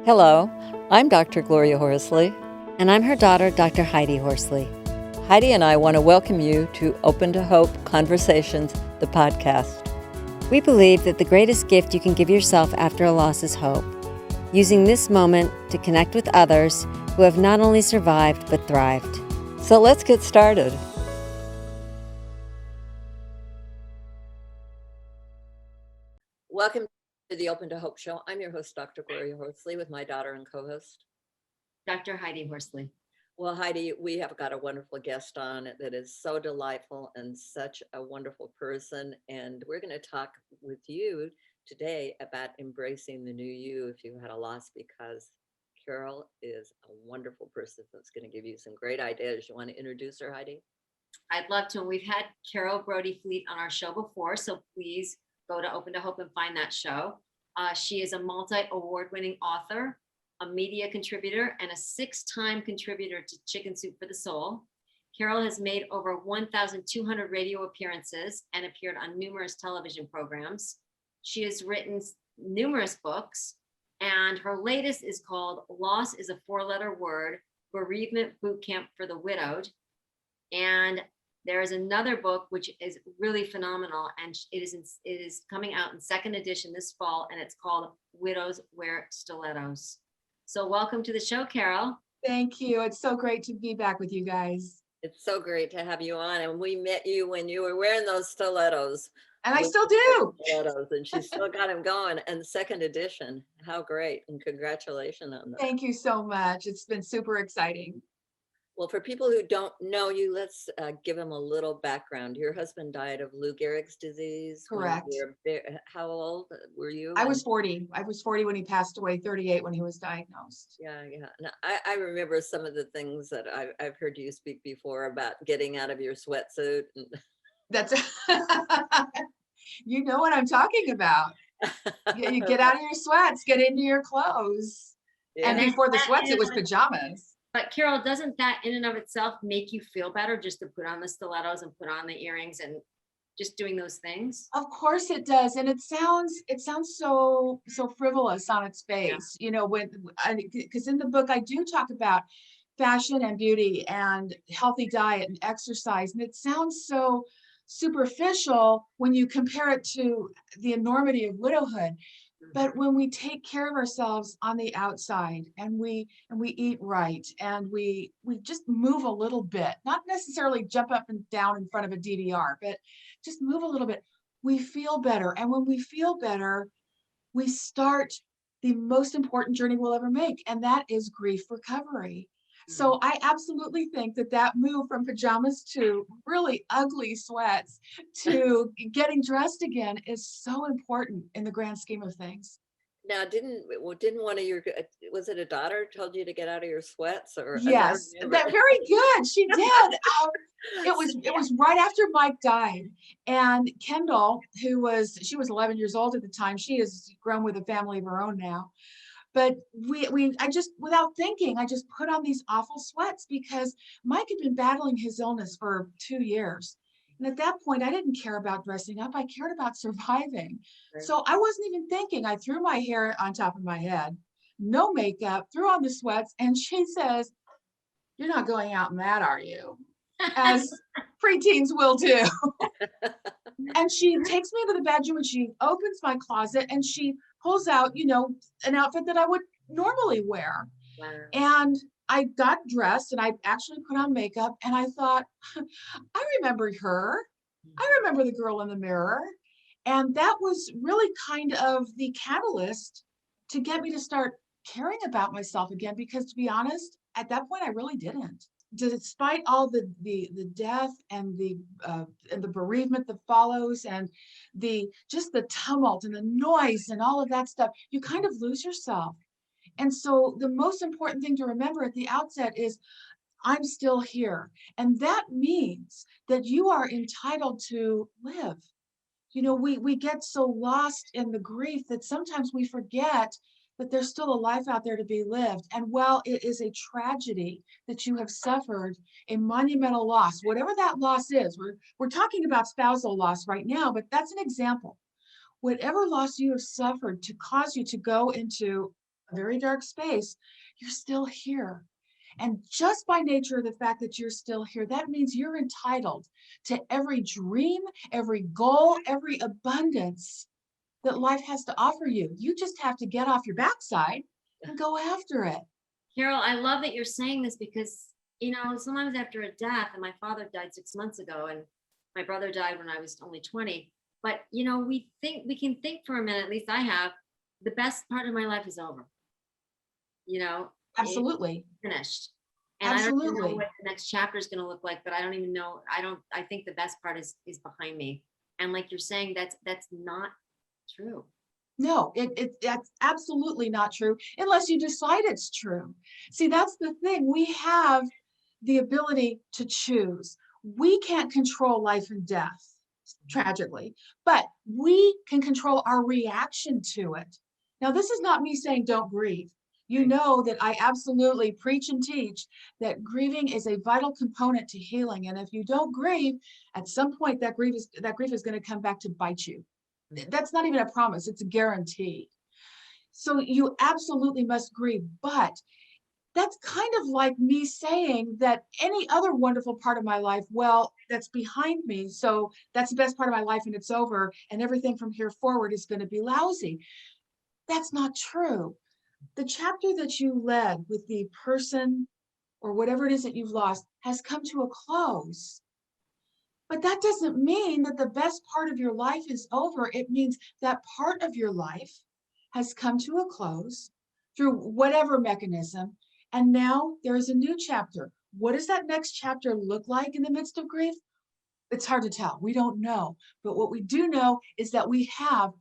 Hello, I'm Dr. Gloria Horsley. And I'm her daughter, Dr. Heidi Horsley. Heidi and I want to welcome you to Open to Hope Conversations, the podcast. We believe that the greatest gift you can give yourself after a loss is hope, using this moment to connect with others who have not only survived but thrived. So let's get started. Welcome to the Open to Hope show. I'm your host, Dr. Gloria Horsley, with my daughter and co-host, Dr. Heidi Horsley. Well, Heidi, we have got a wonderful guest on that is so delightful and such a wonderful person. And we're going to talk with you today about embracing the new you if you had a loss, because Carole is a wonderful person that's going to give you some great ideas. You want to introduce her, Heidi? I'd love to. And we've had Carole Brody Fleet on our show before, so please go to Open to Hope and find that show. She is a multi-award-winning author, a media contributor, and a 6-time contributor to Chicken Soup for the Soul. Carole has made over 1,200 radio appearances and appeared on numerous television programs. She has written numerous books, and her latest is called Loss is a 4-Letter Word, Bereavement Boot Camp for the Widowed. And there is another book which is really phenomenal, and it is coming out in 2nd edition this fall, and it's called Widows Wear Stilettos. So welcome to the show, Carole. Thank you. It's so great to be back with you guys. It's so great to have you on. And we met you when you were wearing those stilettos. And I still do. Stilettos, and she still got them going. And 2nd edition, how great. And congratulations on that. Thank you so much. It's been super exciting. Well, for people who don't know you, let's give them a little background. Your husband died of Lou Gehrig's disease. Correct. How old were you? I was 40. I was 40 when he passed away, 38 when he was diagnosed. Yeah. And I remember some of the things that I've heard you speak before about getting out of your sweatsuit. That's, you know what I'm talking about. You get out of your sweats, get into your clothes. Yeah. And before the sweats, it was pajamas. But Carole, doesn't that in and of itself make you feel better just to put on the stilettos and put on the earrings and just doing those things? Of course it does. And it sounds so frivolous on its face, yeah. You know, because in the book I do talk about fashion and beauty and healthy diet and exercise. And it sounds so superficial when you compare it to the enormity of widowhood. But when we take care of ourselves on the outside and we eat right and we just move a little bit, not necessarily jump up and down in front of a DVR, but just move a little bit, we feel better. And when we feel better, we start the most important journey we'll ever make, and that is grief recovery. So I absolutely think that move from pajamas to really ugly sweats to getting dressed again is so important in the grand scheme of things. Now, didn't one of your, was it a daughter told you to get out of your sweats? Or yes, that very good. She did. It was right after Mike died, and Kendall, she was 11 years old at the time. She has grown with a family of her own now. But I just, without thinking, I just put on these awful sweats because Mike had been battling his illness for 2 years. And at that point, I didn't care about dressing up. I cared about surviving. Right. So I wasn't even thinking. I threw my hair on top of my head, no makeup, threw on the sweats. And she says, "You're not going out in that, are you?" As preteens will do. And she takes me to the bedroom and she opens my closet and she pulls out, an outfit that I would normally wear. Wow. And I got dressed and I actually put on makeup and I thought, I remember her. I remember the girl in the mirror. And that was really kind of the catalyst to get me to start caring about myself again, because to be honest, at that point, I really didn't. Despite all the death and the bereavement that follows and the tumult and the noise and all of that stuff, you kind of lose yourself. And so the most important thing to remember at the outset is I'm still here. And that means that you are entitled to live. We get so lost in the grief that sometimes we forget that there's still a life out there to be lived. And while it is a tragedy that you have suffered a monumental loss, whatever that loss is, we're talking about spousal loss right now, but that's an example. Whatever loss you have suffered to cause you to go into a very dark space, you're still here. And just by nature of the fact that you're still here, that means you're entitled to every dream, every goal, every abundance that life has to offer you. You just have to get off your backside and go after it. Carole, I love that you're saying this because, sometimes after a death, and my father died 6 months ago, and my brother died when I was only 20. But, we can think for a minute, at least I have, the best part of my life is over. Absolutely. It's finished. And I don't even know Absolutely. what the next chapter is going to look like, but I don't even know. I think the best part is behind me. And like you're saying, that's not true. No, that's absolutely not true unless you decide it's true. See, that's the thing. We have the ability to choose. We can't control life and death, tragically, but we can control our reaction to it. Now, this is not me saying don't grieve. You know that I absolutely preach and teach that grieving is a vital component to healing. And if you don't grieve, at some point that grief is going to come back to bite you. That's not even a promise, it's a guarantee. So you absolutely must grieve, but that's kind of like me saying that any other wonderful part of my life, well, that's behind me. So that's the best part of my life and it's over. And everything from here forward is going to be lousy. That's not true. The chapter that you led with the person or whatever it is that you've lost has come to a close. But that doesn't mean that the best part of your life is over. It means that part of your life has come to a close through whatever mechanism. And now there is a new chapter. What does that next chapter look like in the midst of grief? It's hard to tell. We don't know. But what we do know is that we have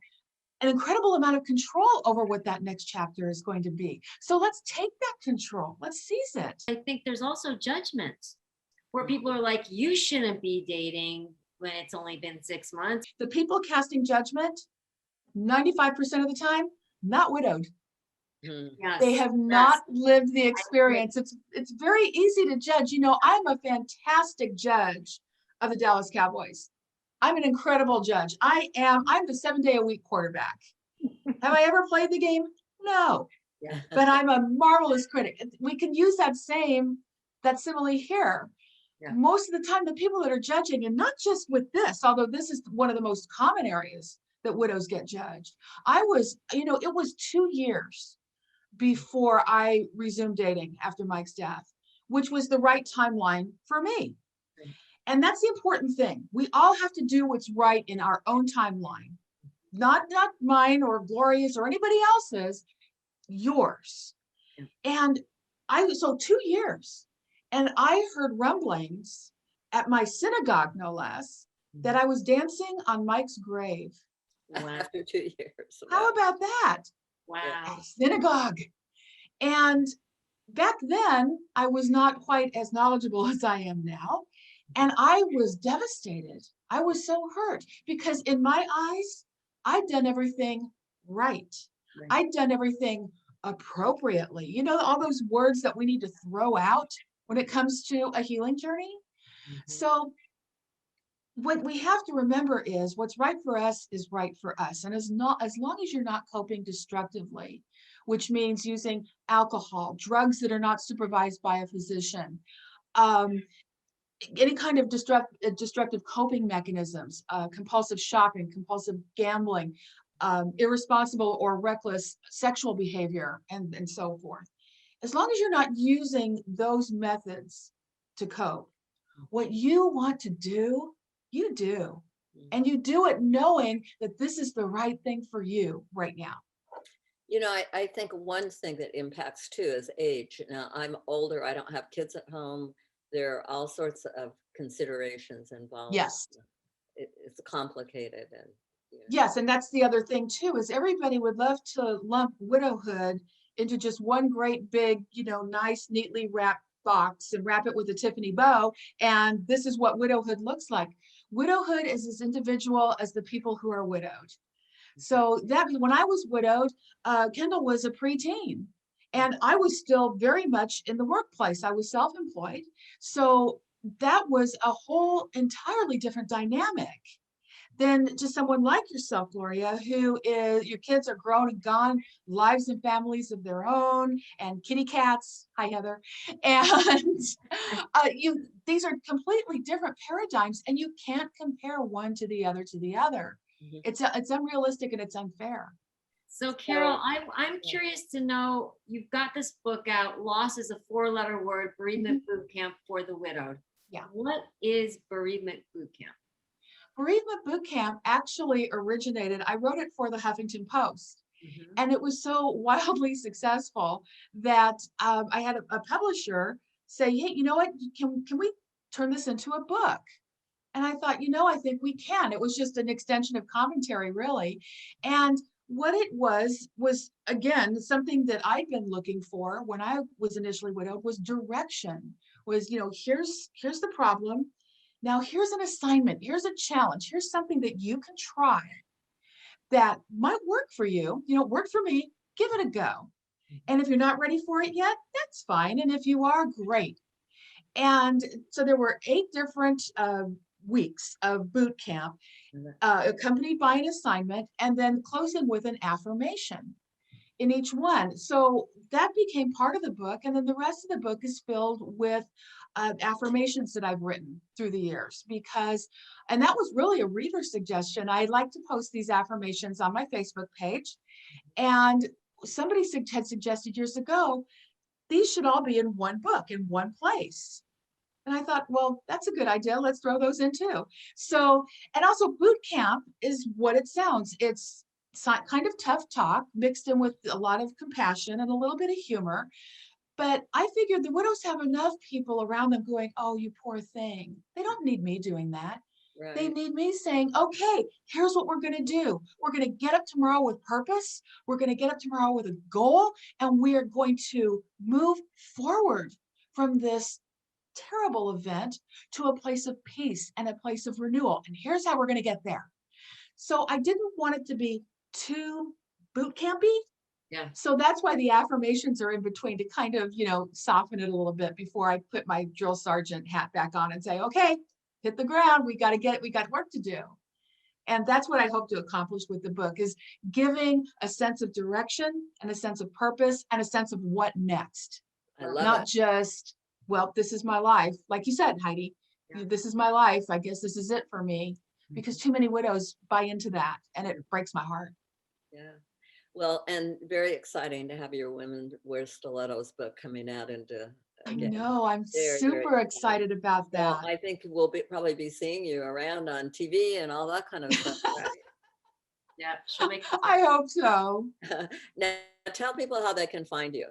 an incredible amount of control over what that next chapter is going to be. So let's take that control. Let's seize it. I think there's also judgment where people are like, you shouldn't be dating when it's only been 6 months. The people casting judgment, 95% of the time, not widowed. Yes, They have not lived the experience. It's very easy to judge. I'm a fantastic judge of the Dallas Cowboys. I'm an incredible judge. I'm the 7-day-a-week quarterback. Have I ever played the game? No. Yeah. But I'm a marvelous critic. We can use that simile here. Yeah. Most of the time, the people that are judging, and not just with this, although this is one of the most common areas that widows get judged. It was 2 years before I resumed dating after Mike's death, which was the right timeline for me. And that's the important thing. We all have to do what's right in our own timeline, not mine or Gloria's or anybody else's, yours. And so 2 years, and I heard rumblings at my synagogue, no less, that I was dancing on Mike's grave. Wow. After 2 years. How about that? Wow. At a synagogue. And back then, I was not quite as knowledgeable as I am now. And I was devastated. I was so hurt because in my eyes, I'd done everything right. I'd done everything appropriately. All those words that we need to throw out when it comes to a healing journey. So what we have to remember is what's right for us is right for us. And as long as you're not coping destructively, which means using alcohol, drugs that are not supervised by a physician, any kind of destructive coping mechanisms, compulsive shopping, compulsive gambling, irresponsible or reckless sexual behavior, and so forth. As long as you're not using those methods to cope, what you want to do, you do. And you do it knowing that this is the right thing for you right now. I think one thing that impacts too is age. Now, I'm older. I don't have kids at home. There are all sorts of considerations involved. Yes. It's complicated. And yes, and that's the other thing too, is everybody would love to lump widowhood into just one great big, nice, neatly wrapped box and wrap it with a Tiffany bow. And this is what widowhood looks like. Widowhood is as individual as the people who are widowed. So that when I was widowed, Kendall was a preteen. And I was still very much in the workplace. I was self-employed. So that was a whole entirely different dynamic than just someone like yourself, Gloria, who is, your kids are grown and gone, lives and families of their own, and kitty cats. Hi, Heather. And these are completely different paradigms, and you can't compare one to the other Mhm. It's unrealistic and it's unfair. So Carole, I'm yeah. curious to know, you've got this book out, Loss is a 4-letter word, Bereavement Boot Camp for the Widowed. Yeah. What is Bereavement Boot Camp? Bereavement Boot Camp actually originated, I wrote it for the Huffington Post, Mhm. and it was so wildly successful that I had a publisher say, hey, you know what, can we turn this into a book? And I thought, I think we can. It was just an extension of commentary, really. And what it was again, something that I'd been looking for when I was initially widowed was direction. Was, here's the problem. Now here's an assignment. Here's a challenge. Here's something that you can try that might work for you. Work for me. Give it a go. And if you're not ready for it yet, that's fine. And if you are, great. And so there were 8 different weeks of boot camp, accompanied by an assignment, and then closing with an affirmation in each one. So that became part of the book. And then the rest of the book is filled with affirmations that I've written through the years and that was really a reader suggestion. I like to post these affirmations on my Facebook page. And somebody had suggested years ago, these should all be in one book in one place. And I thought, well, that's a good idea. Let's throw those in too. So, and also boot camp is what it sounds. It's kind of tough talk mixed in with a lot of compassion and a little bit of humor. But I figured the widows have enough people around them going, oh, you poor thing. They don't need me doing that. Right. They need me saying, okay, here's what we're going to do. We're going to get up tomorrow with purpose. We're going to get up tomorrow with a goal, and we are going to move forward from this terrible event to a place of peace and a place of renewal. And here's how we're going to get there. So I didn't want it to be too boot campy. Yeah. So that's why the affirmations are in between to kind of, soften it a little bit before I put my drill sergeant hat back on and say, okay, hit the ground. We got work to do. And that's what I hope to accomplish with the book, is giving a sense of direction and a sense of purpose and a sense of what next. I love Not it. just, well, this is my life. Like you said, Heidi, Yeah. this is my life. I guess this is it for me. Because too many widows buy into that, and it breaks my heart. Yeah. Well, and very exciting to have your Women Wear Stilettos book coming out into I again. know, I'm Very, very super exciting. excited about Well, that. I think we'll probably be seeing you around on TV and all that kind of stuff. Yeah, she'll make I hope so. Now, tell people how they can find you.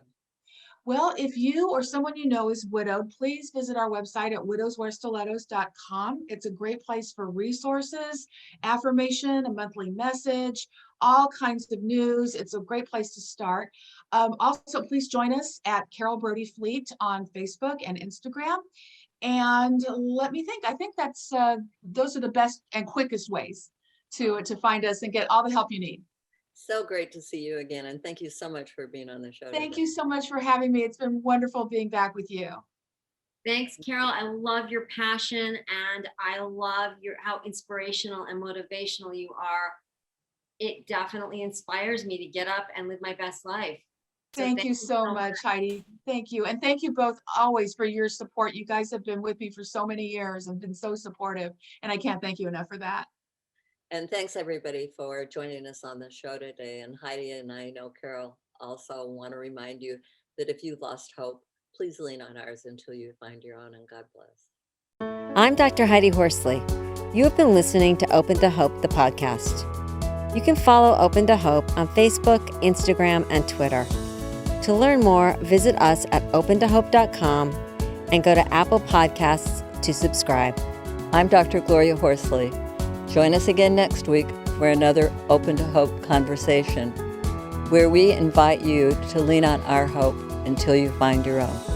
Well, if you or someone you know is widowed, please visit our website at widowswearstilettos.com. It's a great place for resources, affirmation, a monthly message, all kinds of news. It's a great place to start. Also, please join us at Carole Brody Fleet on Facebook and Instagram. And let me think. I think that's those are the best and quickest ways to find us and get all the help you need. So great to see you again. And thank you so much for being on the show. Thank today. you so much for having me. It's been wonderful being back with you. Thanks, Carole. I love your passion, and I love how inspirational and motivational you are. It definitely inspires me to get up and live my best life. So Thank you so much, Heidi. Thank you. And thank you both always for your support. You guys have been with me for so many years and been so supportive. And I can't thank you enough for that. And thanks everybody for joining us on the show today. And Heidi and I know Carole also want to remind you that if you've lost hope, please lean on ours until you find your own, and God bless. I'm Dr. Heidi Horsley. You have been listening to Open to Hope, the podcast. You can follow Open to Hope on Facebook, Instagram, and Twitter. To learn more, visit us at opentohope.com and go to Apple Podcasts to subscribe. I'm Dr. Gloria Horsley. Join us again next week for another Open to Hope conversation, where we invite you to lean on our hope until you find your own.